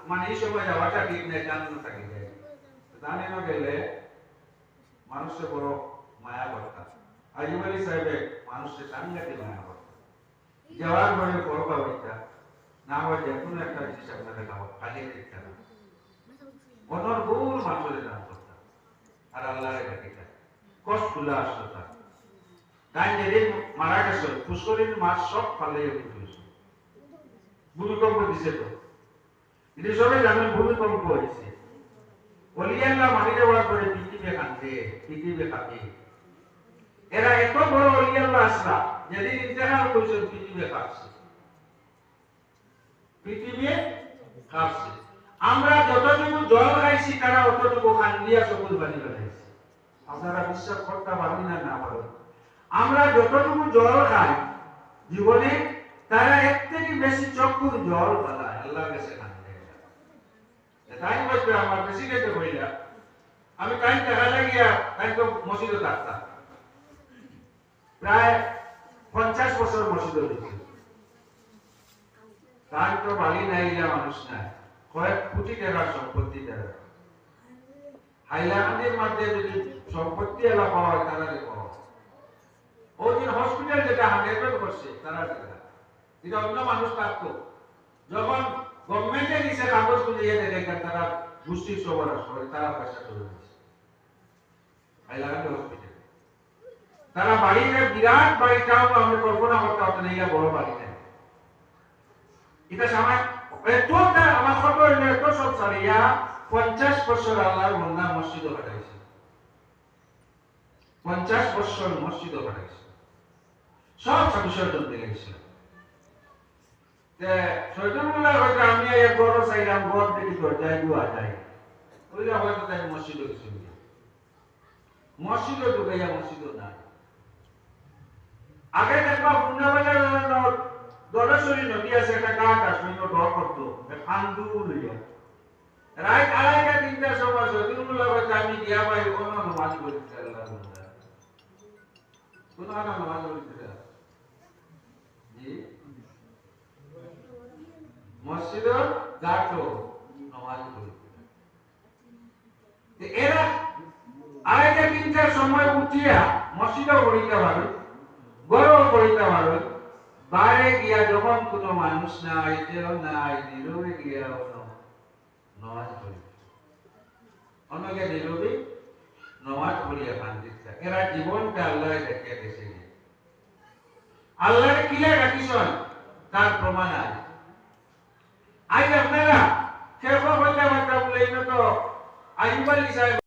মানে এই সময় যাওয়াটা ঠিক নেই, জানেন থাকি জানেন গেলে মানুষের বড় মায়া করতা আজিম আলী সাহেবে মানুষের সাংঘাতিক মায়া করতা যাওয়ার পরে করবা ওইটা না হয় যে কোনো একটা জিনিস আপনাদের খাওয়া কাজে দেখতে না মনের ভুল মানুষের দান করতা আর আল্লাহরে ডাকিতা কষ্ট তুলে আসতো তার তাই যেদিন মারা গেছে পুষ্করিণীর মাছ সব পাল্লাইয়া উঠেছে ভূমিকম্প দিছে তো এটা সবাই জানেন ভূমিকম্প হয়েছে অলিয়াল্লাহ মাটি যাওয়ার পরে পৃথিবী কাঁদছে পৃথিবী কাঁদে এরা এত বড় অলিয়াল্লাহ আসলা যেদিন ইন্তেকাল করছে পৃথিবী কাঁদছে পৃথিবী কাঁদছে আমরা যতটুকু জল খাইছি তারা অতটুকু কান্দিয়া সবুজ বানিয়ে ফেলাইছে আপনারা বিশ্বাস করতে পারবেন না না পারবেন আমরা যতটুকু জল খাই জীবনে তারা এর থেকে বেশি চক্ষুর জল ফেলায় আল্লাহ কাছে কান্দে তাই বলতে আমার বেশি খেতে হইলা আমি তাই দেখা লাগিয়া তাই তো মসজিদে থাকতাম প্রায় 50 বছর মসজিদে রয়েছে তাই তো বাড়ি নাই মানুষ নাই কয়েক কোটি টাকার সম্পত্তি তারা হাইলাকান্দির মধ্যে যদি সম্পত্তি এলা পাওয়া হয় তারা পাওয়া ওই দিন হসপিটাল যেটা 100 করছে তারা এটা অন্য মানুষ থাকতো যখন গভর্নমেন্টে নিচে কাগজ খুঁজে দেখেন তারা গোষ্ঠীর সবার আসলে তারা পয়সা চলে গেছে হাইলাকান্দি হসপিটাল তারা বাড়িতে বিরাট বাড়িটাও আমরা কল্পনা করতে হতো না এটা বড় বাড়ি নেই এটা সময় আমার খবর এত সব সারিয়া 50 বছর আল্লাহর বন্দা মসজিদে বানাইছে 50 বছর মসজিদে বানাইছে সব বিসর্জন দিয়ে গেছিল শয়তানুল্লাহ হয়তো আমি এক বড় চাইলাম বড় দেখি দরজায় দুয়া যায় ওইটা হয়তো তাই মসজিদে গেছিল মসজিদে ঢুকাইয়া মসজিদে না আগে দেখবা পূর্ণবাজার দলেশ্বরী নদী আছে একটা ঘাট আছে সৈন্য ডর করতো ফান্দু লইয়া রাত 2:30-3টার সময় শয়তানুল্লাহ হয়তো আমি দিয়া ভাই কোনো নামাজ পড়তে আল্লাহ কোন নামাজ পড়তে জি মসজিদের ঘাটও নামাজ পড়তে এরা আড়াইটা তিনটার সময় উঠিয়া মসজিদও পড়িতে পারো, গরও পড়িতে পারো, বাইরে গিয়া যখন কোনো মানুষ নাই, কেউ নাই, নীরবে গিয়া নমাজ পড়ি, অন্যকে নীরবে নমাজ পড়িয়া শান্তি থাকে। এরা জীবনটা আল্লাহ দেখিয়া গেছে। আল্লাহর কিলা রাখিছন তার প্রমাণ আছে। আজ আপনারা শেখ কথাবার্তা বলে তো আইয়ুব আলী সাহেব